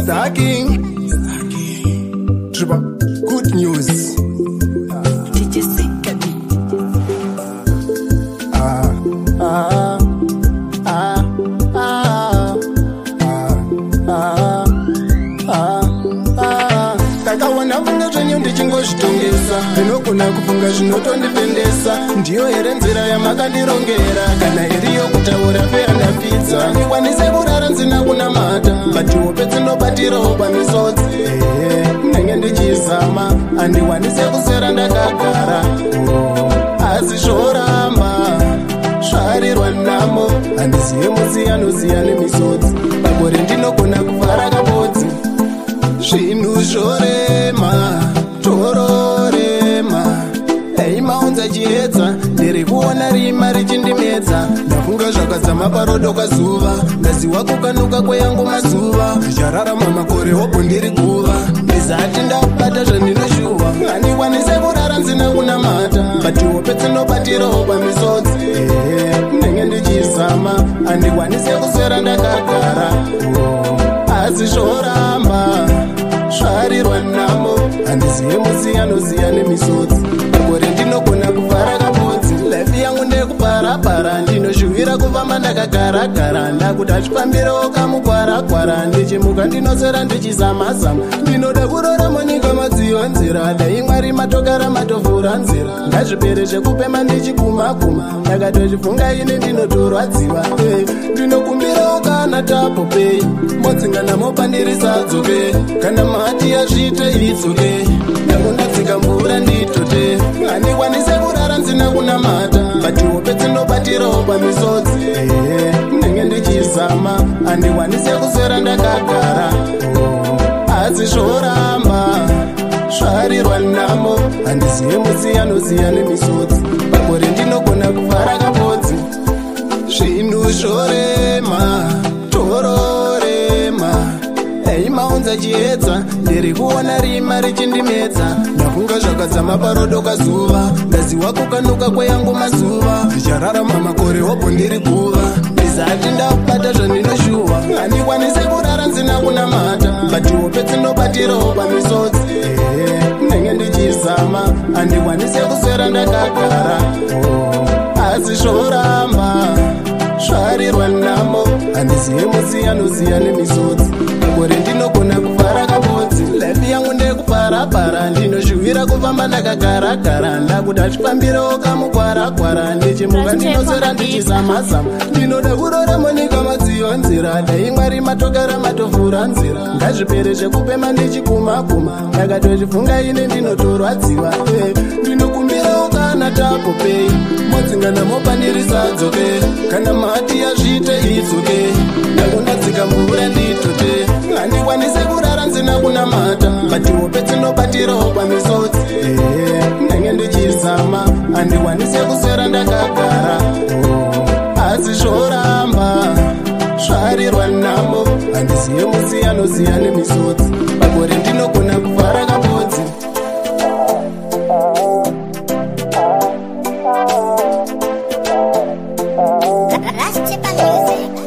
Stacking. Triple good news. Takawana funga zvenyu ndichingozvitongesa, ndinogona kufunga zvinotondipendesa. Ndiyo here nzira yamakandirongera, kana iriyo kutaura peyandapidza. Ndikwanise kurara nzina kunamata, batihope dzinobatirawo pamisodzi. Ndenge ndichizama, handiwanise kusera ndakagara. Asi zvoramba zvarirwa namo, handiziye musi anoziya nemisodzi. Makore ndinogona kuvhara kabodzi, zvinhu zvorema tororema. Dai maunza chiedza, ndiri kuona rima richindimedza. Ndafunga zvakadzama parodoka zuva, ndaziwa kukanuka kweyangu mazuva. Ndichararama makore opo ndiri guva, ndizati ndakubata zvandinoshuva. Handikwanise kurara nzina kunamata, batihope dzinobatirawo pamisodzi. Ndenge ndichizama, handikwanise kuswera ndakagara. Asi zvoramba zvarirwa namo, handiziye musi anoziya nemisodzi. Makore ndinogona kuvhara kabodzi, life yangu ndekuparapara. Ndinozhuvira kufamba ndakagara-gara, ndakuda chipambirawo kamugwara-gwara. Ndichimuka ndinosera ndichizama-zama, ndinoda kurorama nyika madziva nzira. Dai Mwari matogara matovhura nzira, ngazvipere zvekupema ndichiguma-guma. Ndakatochifunga ine ndinotorwadziwa, ndinokumbirawo kana tapopei. Modzingana mopandirisadzoke, kana mati yazvite idzoke. Ndakundatsika mvura nditote, handikwanise kurara nzina kunamata, batihope dzinobatirawo pamisodzi. Ndenge ndichizama, handikwanise kuswera ndakagara. Asi zvoramba zvarirwa namo, handiziye musi anoziya nemisodzi. Makore ndinogona kuvhara kabodzi, zvinhu zvorema tororema. Dai maunza chiedza, ndiri kuona rima richindimedza. Ndafunga zvakadzama parodoka zuva, ndaziwa kukanuka kweyangu mazuva. Ndichararama makore opo ndiri guva, ndizati ndakubata zvandinoshuva. Handikwanise kurara nzina kunamata, batihope dzinobatirawo pamisodzi. Ndenge ndichizama, handikwanise kuswera ndakagara. Asi zvoramba zvarirwa namo, handiziye musi anoziya nemisodzi. Makore ndinogona kuvhara kabodzi, life yangu ndekuparapara. Ndinozhuvira kufamba ndakagara-gara, ndakuda chipambirawo kamugwara-gwara. Ndichimuka ndinoswera ndichizama-zama, ndinoda kurorama nyika madziva nzira. Dai Mwari matogara matovhura nzira, ngazvipere zvekupema ndichiguma-guma. Ndakatochifunga ine ndinotorwadziwa, ndinokumbirawo kana tapopei. Modzingana mopandirisadzoke, kana mati yazvite idzoke. Ndakundatsika mvura nditote, handikwanise kurara nzina kunamata, batihope dzinobatirawo pamisodzi. Ndenge ndichizama, handikwanise kuswera ndakagara. Asi zvoramba zvarirwa namo, handiziye musi anoziya nemisodzi. Makore ndinogona kuvhara kabodzi. Let's tip on music.